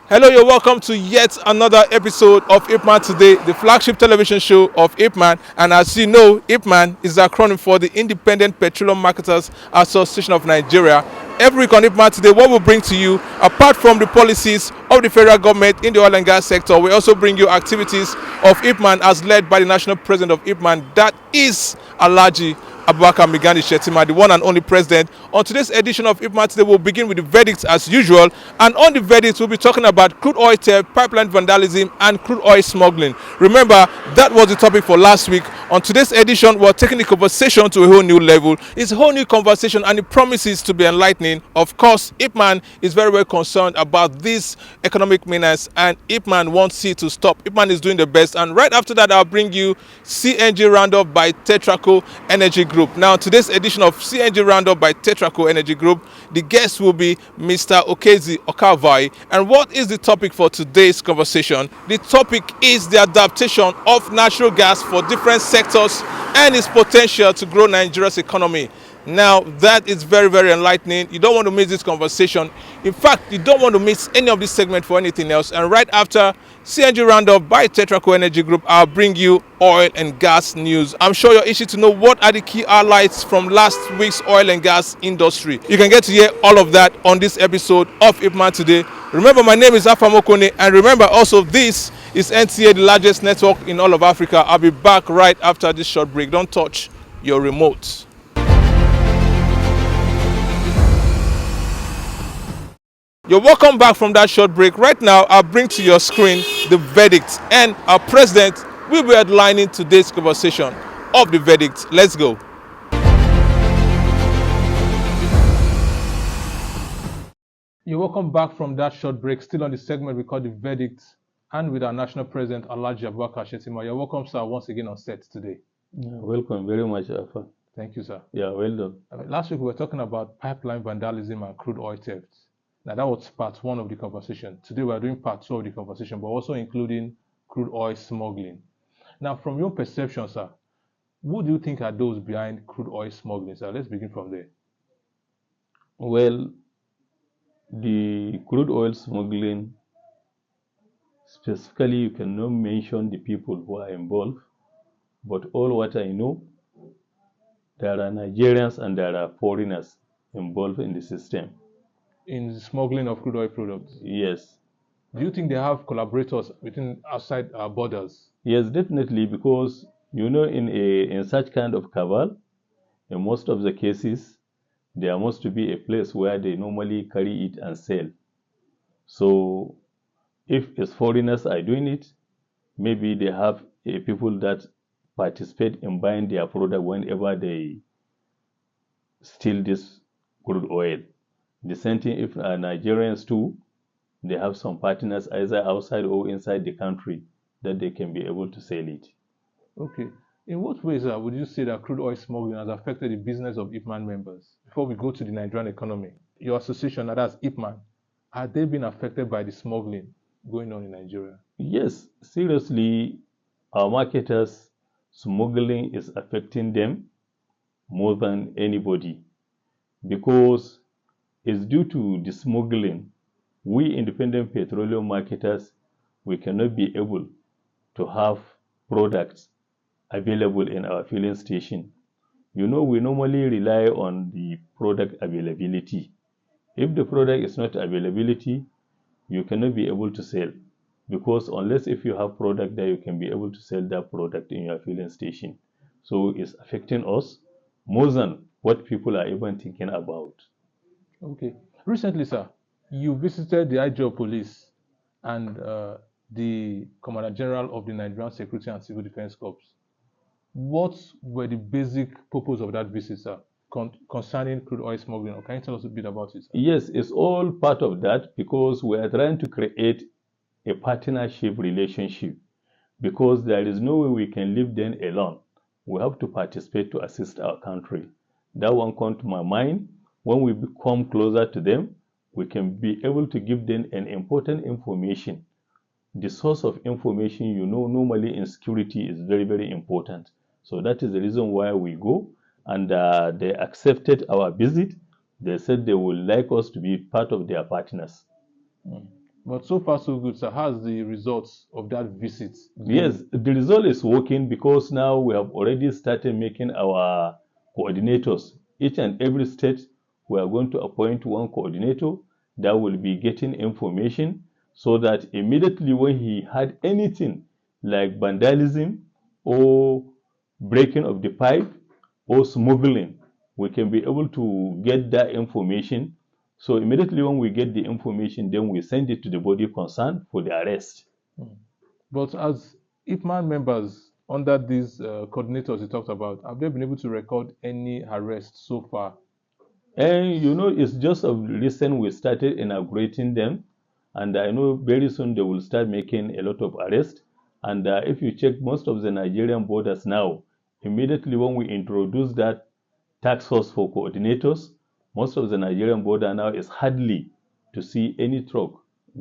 Hello, you're welcome to yet another episode of IPMAN Today, the flagship television show of IPMAN. And as you know, IPMAN is the acronym for the Independent Petroleum Marketers Association of Nigeria. Every week on IPMAN Today, what we'll bring to you, apart from the policies of the federal government in the oil and gas sector, we also bring you activities of IPMAN as led by the national president of IPMAN, that is Alhaji Abubakar Migani Shetima, the one and only president. On today's edition of IPMAN Today, we'll begin with the verdicts as usual. And on the verdicts, we'll be talking about crude oil theft, pipeline vandalism, and crude oil smuggling. Remember, that was the topic for last week. On today's edition, we're taking the conversation to a whole new level. It's a whole new conversation, and it promises to be enlightening. Of course, IPMAN is very, very concerned about this economic menace, and IPMAN wants it to stop. IPMAN is doing the best. And right after that, I'll bring you CNG Roundup by Tetraco Energy Group. Now, today's edition of CNG Roundup by Tetraco Energy Group, the guest will be Mr. Okezi Okavai. And what is the topic for today's conversation? The topic is the adaptation of natural gas for different sectors and its potential to grow Nigeria's economy. Now, that is very, very enlightening. You don't want to miss this conversation. In fact, you don't want to miss any of this segment for anything else. And right after CNG Roundup by Tetraco Energy Group, I'll bring you oil and gas news. I'm sure you're itching to know what are the key highlights from last week's oil and gas industry. You can get to hear all of that on this episode of IPMAN Today. Remember, my name is Afam Okone, and remember also this is NTA, the largest network in all of Africa. I'll be back right after this short break. Don't touch your remote. You're welcome back from that short break. Right now, I'll bring to your screen the verdict, and our president will be headlining today's conversation of the verdict. Let's go. You're welcome back from that short break, still on the segment we call the verdict, and with our national president, Alhaji Abubakar Shetima. You're welcome, sir, once again on set today. Welcome very much, Alpha. Thank you, sir. Yeah, well done. Last week, we were talking about pipeline vandalism and crude oil theft. Now, that was part one of the conversation. Today, we are doing part two of the conversation, but also including crude oil smuggling. Now, from your perception, sir, who do you think are those behind crude oil smuggling, sir? Let's begin from there. Well, the crude oil smuggling, specifically, you cannot mention the people who are involved, but all what I know, there are Nigerians and there are foreigners involved in the system. In the smuggling of crude oil products? Yes. Do you think they have collaborators within outside our borders? Yes, definitely, because in such kind of cabal, in most of the cases, there must be a place where they normally carry it and sell. So, if it's foreigners are doing it, maybe they have people that participate in buying their product whenever they steal this crude oil. The same thing if Nigerians too, they have some partners either outside or inside the country that they can be able to sell it. Okay. In what ways would you say that crude oil smuggling has affected the business of IPMAN members? Before we go to the Nigerian economy, your association, that's IPMAN, have they been affected by the smuggling going on in Nigeria? Yes, seriously, our marketers, smuggling is affecting them more than anybody, because it's due to the smuggling. We independent petroleum marketers, we cannot be able to have products available in our filling station. We normally rely on the product availability. If the product is not availability, you cannot be able to sell, because unless if you have product there, you can be able to sell that product in your filling station. So it's affecting us more than what people are even thinking about. Okay. Recently, sir, you visited the IG of Police and the Commander General of the Nigerian Security and Civil Defense Corps. What were the basic purpose of that visit, sir, concerning crude oil smuggling? Or can you tell us a bit about it, sir? Yes, it's all part of that, because we are trying to create a partnership relationship, because there is no way we can leave them alone. We have to participate to assist our country. That one comes to my mind. When we become closer to them, we can be able to give them an important information. The source of information, normally in security is very, very important. So that is the reason why we go, and they accepted our visit. They said they would like us to be part of their partners. But so far, so good, sir. How's the results of that visit Yes, been? the result is working because now we have already started making our coordinators. Each and every state, we are going to appoint one coordinator that will be getting information so that immediately when he had anything like vandalism or breaking of the pipe or smuggling, we can be able to get that information. So immediately when we get the information, then we send it to the body concerned for the arrest. But as IPMAN members under these coordinators you talked about, have they been able to record any arrests so far? And it's just of recent we started inaugurating them, and I know very soon they will start making a lot of arrests. And if you check most of the Nigerian borders now, immediately when we introduce that task force for coordinators, most of the Nigerian border now is hardly to see any truck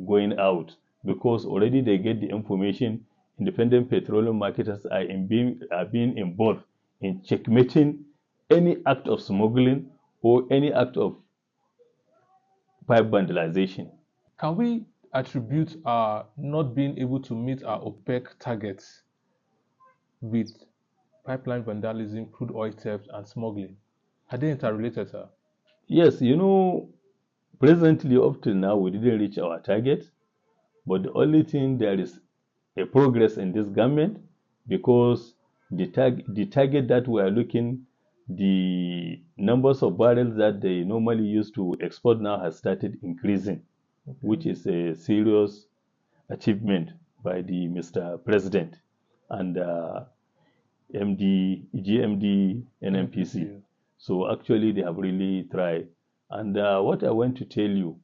going out because already they get the information. Independent petroleum marketers are being involved in checkmating any act of smuggling or any act of pipe vandalization. Can we attribute our not being able to meet our OPEC targets with pipeline vandalism, crude oil theft, and smuggling? Are they interrelated, sir? Yes, presently up till now we didn't reach our target, but the only thing there is a progress in this government because the target that we are looking, the numbers of barrels that they normally use to export now has started increasing, which is a serious achievement by the Mr. President and MD, GMD, NMPC. NPC. So actually, they have really tried. And what I want to tell you,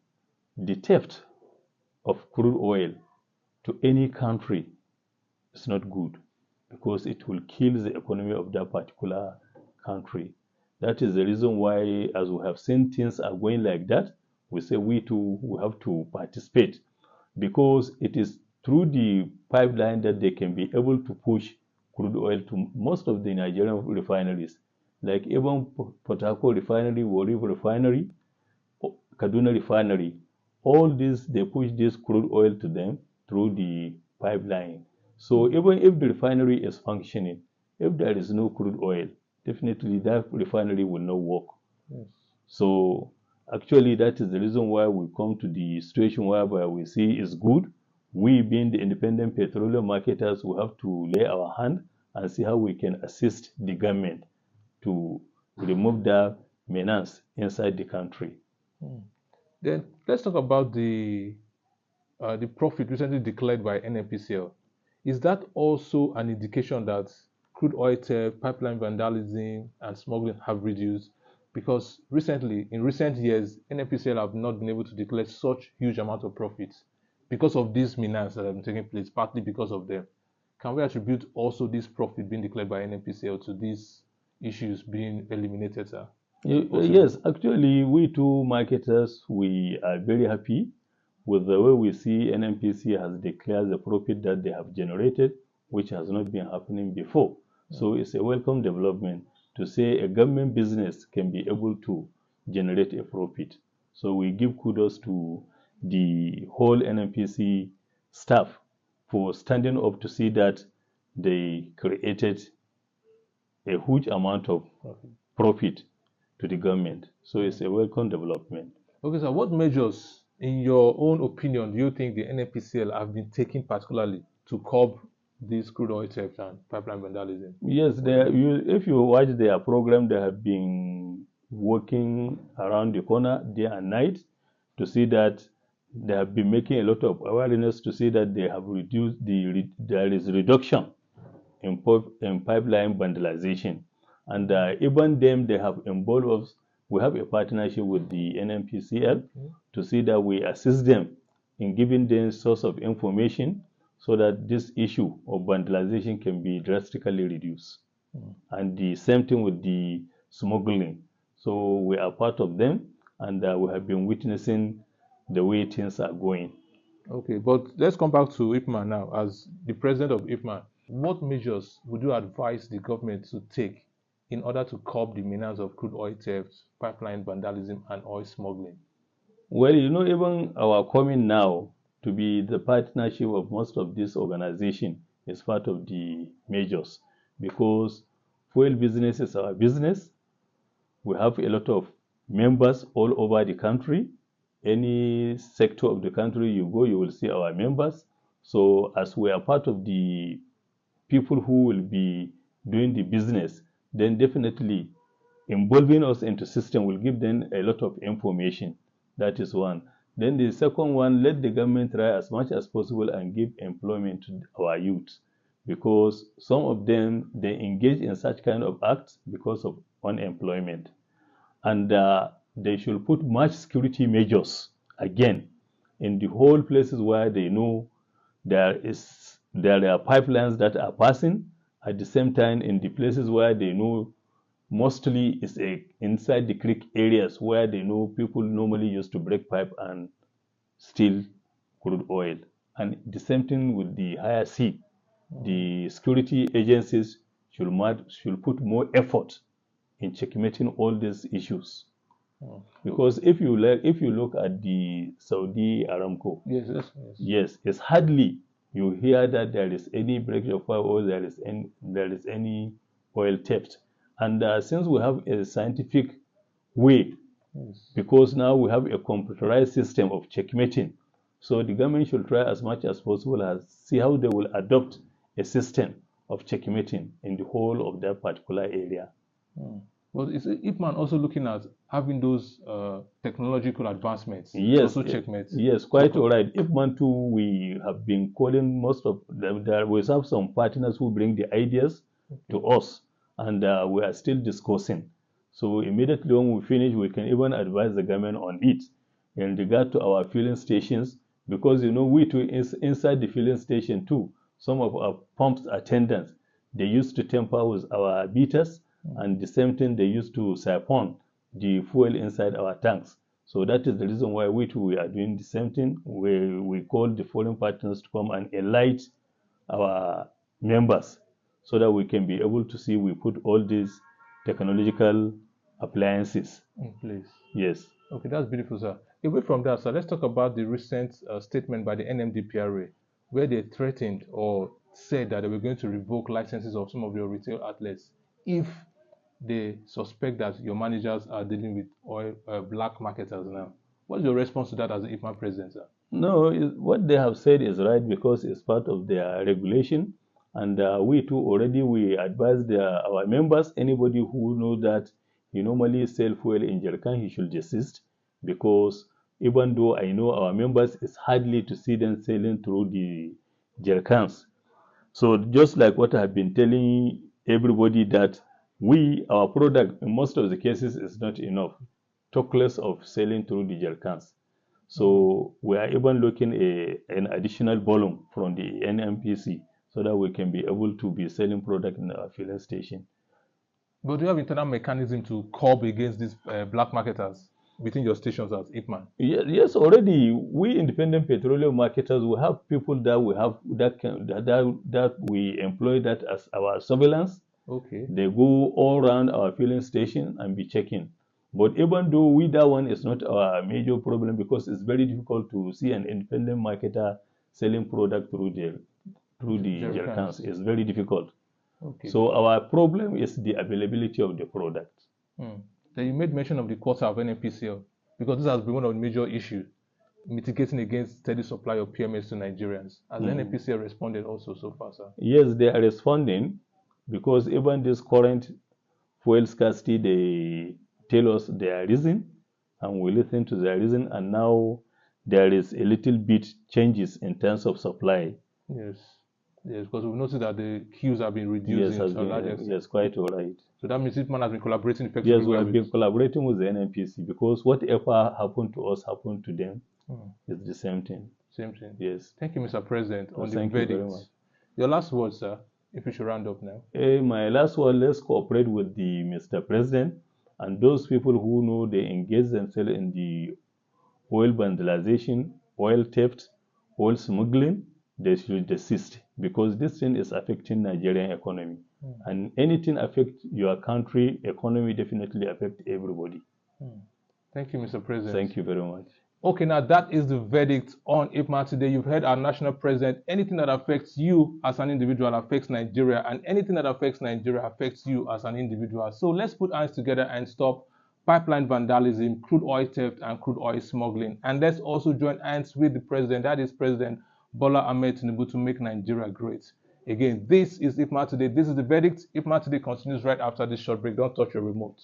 the theft of crude oil to any country is not good because it will kill the economy of that particular country. That is the reason why, as we have seen things are going like that, we say we too we have to participate because it is through the pipeline that they can be able to push crude oil to most of the Nigerian refineries, like even Port Harcourt refinery, Warri refinery, Kaduna refinery. All these they push this crude oil to them through the pipeline. So even if the refinery is functioning, if there is no crude oil, definitely that refinery will not work. Yes. So actually, that is the reason why we come to the situation whereby we see is good. We, being the independent petroleum marketers, we have to lay our hand and see how we can assist the government to remove that menace inside the country. Then let's talk about the profit recently declared by NNPCL. Is that also an indication that crude oil theft, pipeline vandalism, and smuggling have reduced? Because recently, in recent years, NNPCL have not been able to declare such huge amount of profits because of these menaces that have been taking place, partly because of them. Can we attribute also this profit being declared by NNPCL to these issues being eliminated, sir? Yes, actually, we two marketers, we are very happy with the way we see NMPC has declared the profit that they have generated, which has not been happening before. So it's a welcome development to say a government business can be able to generate a profit. So we give kudos to the whole NMPC staff for standing up to see that they created a huge amount of Okay. profit to the government. So it's a welcome development. Okay, so what measures, in your own opinion, do you think the NNPCL have been taking particularly to curb this crude oil theft and pipeline vandalism? Yes, if you watch their program, they have been working around the corner day and night to see that they have been making a lot of awareness to see that they have reduced there is reduction in pipeline vandalization. And even them, they have involved us. We have a partnership with the NMPCL to see that we assist them in giving them source of information so that this issue of vandalization can be drastically reduced. And the same thing with the smuggling. So we are part of them, and we have been witnessing the way things are going. Okay, but let's come back to IPMAN now. As the president of IPMAN, what measures would you advise the government to take in order to curb the menace of crude oil theft, pipeline vandalism, and oil smuggling? Well, even our coming now, to be the partnership of most of this organization is part of the measures, because fuel business is our business. We have a lot of members all over the country. Any sector of the country you go, you will see our members. So as we are part of the people who will be doing the business, then definitely involving us into system will give them a lot of information. That is one. Then the second one, let the government try as much as possible and give employment to our youth, because some of them, they engage in such kind of acts because of unemployment. And they should put much security measures again in the whole places where they know there are pipelines that are passing. At the same time, in the places where they know mostly is inside the creek areas where they know people normally used to break pipe and steal crude oil. And the same thing with the higher sea. The security agencies should put more effort in checkmating all these issues. Because if you look at the Saudi Aramco, yes, it's hardly you hear that there is any breakage of oil or there is any oil theft. And since we have a scientific way, because now we have a computerized system of checkmating, so the government should try as much as possible as see how they will adopt a system of checkmating in the whole of that particular area. But is IPMAN also looking at having those technological advancements? Yes, also checkmate. Yes, quite all right. IPMAN too, we have been calling most of them. We have some partners who bring the ideas to us, and we are still discussing. So immediately when we finish, we can even advise the government on it in regard to our filling stations, because we too inside the filling station too. Some of our pumps attendants, they used to tamper with our meters. And the same thing, they used to siphon the fuel inside our tanks. So that is the reason why we are doing the same thing. We call the foreign partners to come and enlighten our members so that we can be able to see we put all these technological appliances in place. Yes. Okay, that's beautiful, sir. Away from that, sir, let's talk about the recent statement by the NMDPRA, where they threatened or said that they were going to revoke licenses of some of your retail outlets if they suspect that your managers are dealing with oil black marketers now. What's your response to that as the IPMAN president, sir? No, what they have said is right, because it's part of their regulation. And we too already we advise our members, anybody who knows that he normally sell fuel in jerrycan, he should desist, because even though I know our members, it's hardly to see them selling through the jerrycans. So just like what I have been telling everybody, that our product in most of the cases is not enough, talk less of selling through the jerrycans. So we are even looking an additional volume from the NMPC so that we can be able to be selling product in our filling station. But do you have internal mechanism to curb against these black marketers within your stations as IPMAN? Yes, already we independent petroleum marketers, we have people that we have that we employ that as our surveillance. Okay. They go all around our filling station and be checking. But even though that one is not our major problem, because it's very difficult to see an independent marketer selling product through the jerrycans. It's very difficult. Okay. So our problem is the availability of the product. Then you made mention of the quota of NNPCL, because this has been one of the major issues, mitigating against steady supply of PMS to Nigerians. Has NNPCL responded also so far, sir? Yes, they are responding, because even this current fuel scarcity, they tell us their reason, and we listen to their reason, and now there is a little bit changes in terms of supply. Yes, because we've noticed that the queues have been reducing. Yes, quite all right. So that means IPMAN has been collaborating effectively. Yes, we have been collaborating with the NNPC, because whatever happened to us happened to them. It's the same thing. Same thing. Yes. Thank you, Mr. President, on the thank you very verdict. much. Your last word, sir, if we should round up now. My last word, let's cooperate with the Mr. President and those people who know they engage themselves in the oil vandalization, oil theft, oil smuggling. They should desist, because this thing is affecting Nigerian economy. And anything affect your country economy definitely affect everybody. Thank you, Mr. President. Thank you very much. Okay, now that is the verdict on IPMAN today. You've heard our national president. Anything that affects you as an individual affects Nigeria, and anything that affects Nigeria affects you as an individual. So let's put hands together and stop pipeline vandalism, crude oil theft, and crude oil smuggling. And let's also join hands with the president, that is President Bola Ahmed Tinubu, to make Nigeria great. Again, this is IPMAN today. This is the verdict. IPMAN today continues right after this short break. Don't touch your remote.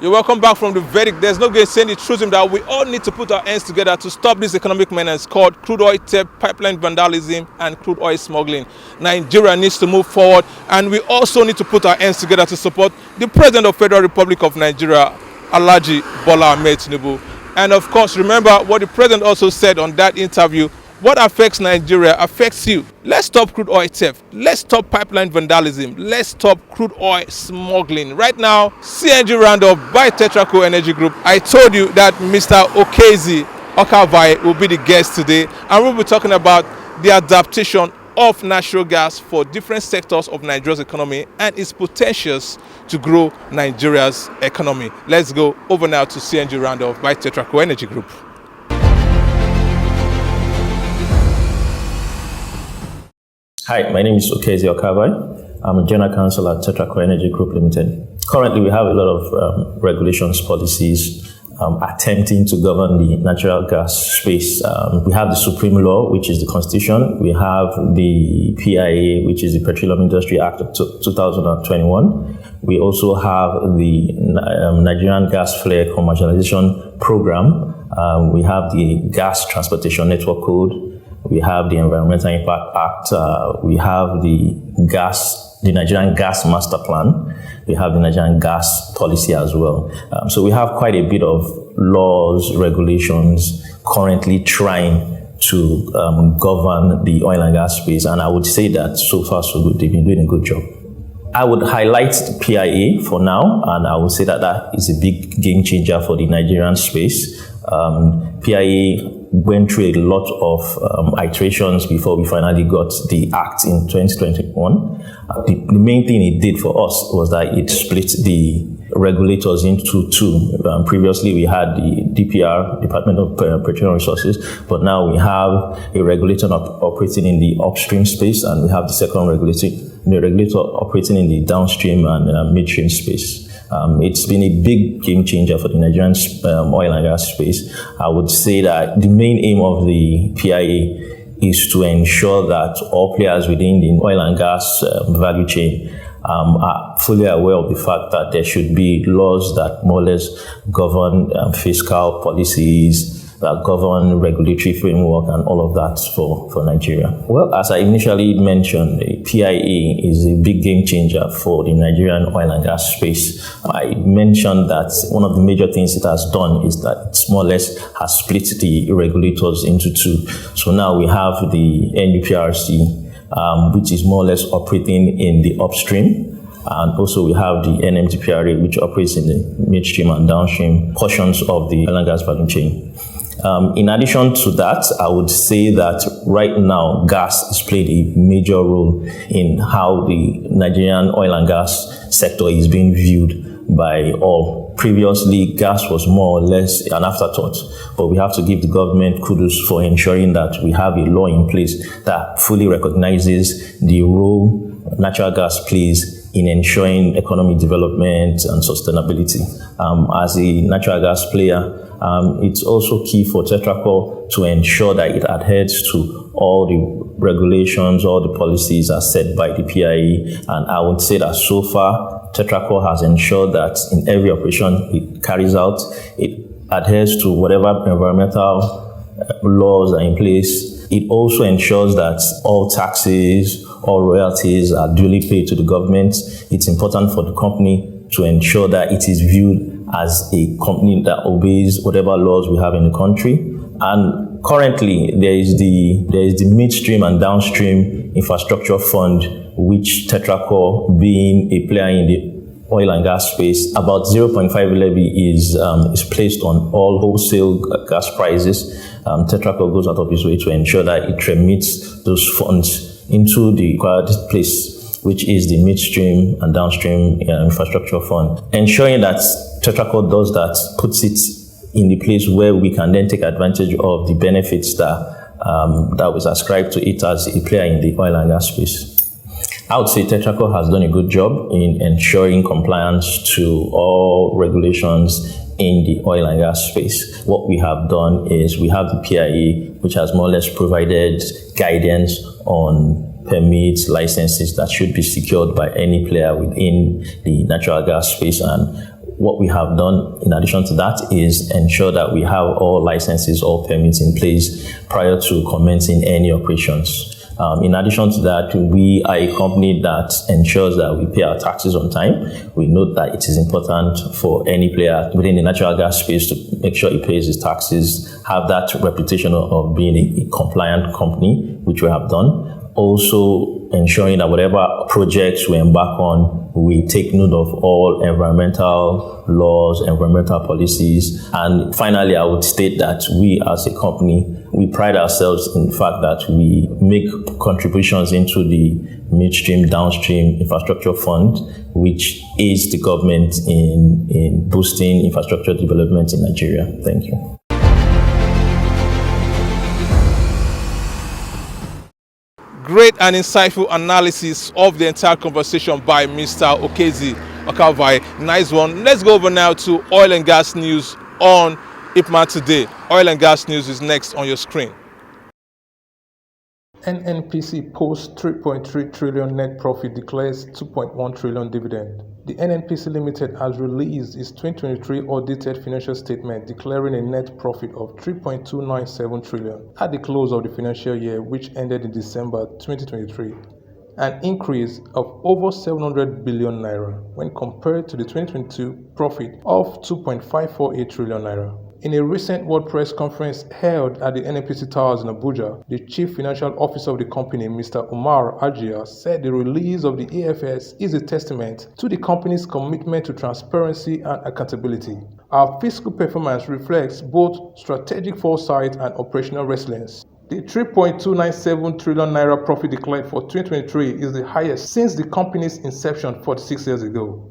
You're welcome back from the verdict. There's no going to say the truth that we all need to put our hands together to stop this economic menace called crude oil theft, pipeline vandalism, and crude oil smuggling. Nigeria needs to move forward, and we also need to put our hands together to support the President of the Federal Republic of Nigeria, Alhaji Bola Ahmed Tinubu. And of course, remember what the President also said on that interview: what affects Nigeria affects you. Let's stop crude oil theft. Let's stop pipeline vandalism. Let's stop crude oil smuggling. Right now, CNG roundup by Tetraco Energy Group. I told you that Mr. Okezi Okavai will be the guest today, and we'll be talking about the adaptation of natural gas for different sectors of Nigeria's economy and its potentials to grow Nigeria's economy. Let's go over now to CNG roundup by Tetraco Energy Group. Hi, my name is Okezi Okavai. I'm a General Counsel at Tetraco Energy Group Limited. Currently, we have a lot of regulations, policies attempting to govern the natural gas space. We have the Supreme Law, which is the Constitution. We have the PIA, which is the Petroleum Industry Act of 2021. We also have the Nigerian Gas Flare Commercialization Program. We have the Gas Transportation Network Code. We have the Environmental Impact Act. We have the Nigerian Gas Master Plan. We have the Nigerian Gas Policy as well. So we have quite a bit of laws, regulations currently trying to govern the oil and gas space. And I would say that so far so good. They've been doing a good job. I would highlight the PIA for now, and I would say that that is a big game changer for the Nigerian space. PIA went through a lot of iterations before we finally got the act in 2021. The main thing it did for us was that it split the regulators into two. Previously, we had the DPR, Department of Petroleum Resources, but now we have a regulator operating in the upstream space, and we have the second regulator operating in the downstream and midstream space. It's been a big game changer for the Nigerian oil and gas space. I would say that the main aim of the PIA is to ensure that all players within the oil and gas value chain are fully aware of the fact that there should be laws that more or less govern fiscal policies, that govern regulatory framework and all of that for Nigeria. Well, as I initially mentioned, the PIA is a big game changer for the Nigerian oil and gas space. I mentioned that one of the major things it has done is that it more or less has split the regulators into two. So now we have the NUPRC, which is more or less operating in the upstream. And also we have the NMDPRA, which operates in the midstream and downstream portions of the oil and gas value chain. In addition to that, I would say that right now, gas is playing a major role in how the Nigerian oil and gas sector is being viewed by all. Previously, gas was more or less an afterthought, but we have to give the government kudos for ensuring that we have a law in place that fully recognizes the role natural gas plays in ensuring economic development and sustainability. As a natural gas player, it's also key for Tetraco to ensure that it adheres to all the regulations, all the policies as set by the PIE. And I would say that so far, Tetraco has ensured that in every operation it carries out, it adheres to whatever environmental laws are in place. It also ensures that all taxes, all royalties are duly paid to the government. It's important for the company to ensure that it is viewed as a company that obeys whatever laws we have in the country. And currently, there is the midstream and downstream infrastructure fund, which Tetraco, being a player in the oil and gas space, about 0.5 levy is placed on all wholesale gas prices. Tetraco goes out of its way to ensure that it remits those funds into the required place. which is the midstream and downstream infrastructure fund, ensuring that Tetraco does that, puts it in the place where we can then take advantage of the benefits that was ascribed to it as a player in the oil and gas space. I would say Tetraco has done a good job in ensuring compliance to all regulations in the oil and gas space. What we have done is we have the PIA, which has more or less provided guidance on permits, licenses that should be secured by any player within the natural gas space. And what we have done in addition to that is ensure that we have all licenses, all permits in place prior to commencing any operations. In addition to that, we are a company that ensures that we pay our taxes on time. We note that it is important for any player within the natural gas space to make sure he pays his taxes, have that reputation of being a compliant company, which we have done. Also ensuring that whatever projects we embark on, we take note of all environmental laws, environmental policies. And finally, I would state that we as a company, we pride ourselves in the fact that we make contributions into the midstream, downstream infrastructure fund, which aids the government in boosting infrastructure development in Nigeria. Thank you. Great and insightful analysis of the entire conversation by Mr. Okezi Okavai. Nice one. Let's go over now to oil and gas news on IPMAN today. Oil and gas news is next on your screen. NNPC posts 3.3 trillion net profit, declares 2.1 trillion dividend. The NNPC Limited has released its 2023 audited financial statement declaring a net profit of 3.297 trillion at the close of the financial year, which ended in December 2023, an increase of over 700 billion naira when compared to the 2022 profit of 2.548 trillion naira. In a recent World Press conference held at the NNPC Towers in Abuja, the Chief Financial Officer of the company, Mr. Umar Ajia, said the release of the AFS is a testament to the company's commitment to transparency and accountability. Our fiscal performance reflects both strategic foresight and operational resilience. The 3.297 trillion naira profit declared for 2023 is the highest since the company's inception 46 years ago.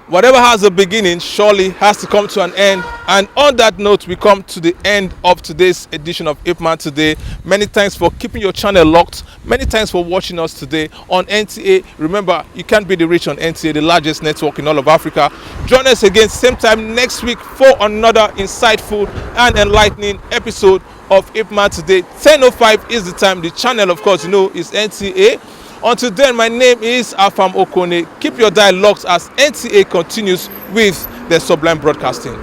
Whatever has a beginning surely has to come to an end. And on that note, we come to the end of today's edition of IPMAN Today. Many thanks for keeping your channel locked. Many thanks for watching us today on NTA. Remember, you can't be the rich on NTA, the largest network in all of Africa. Join us again same time next week for another insightful and enlightening episode of IPMAN Today. 10:05 is the time. The channel, of course, you know, is NTA. Until then, my name is Afam Okone. Keep your dial locked as NTA continues with the Sublime Broadcasting.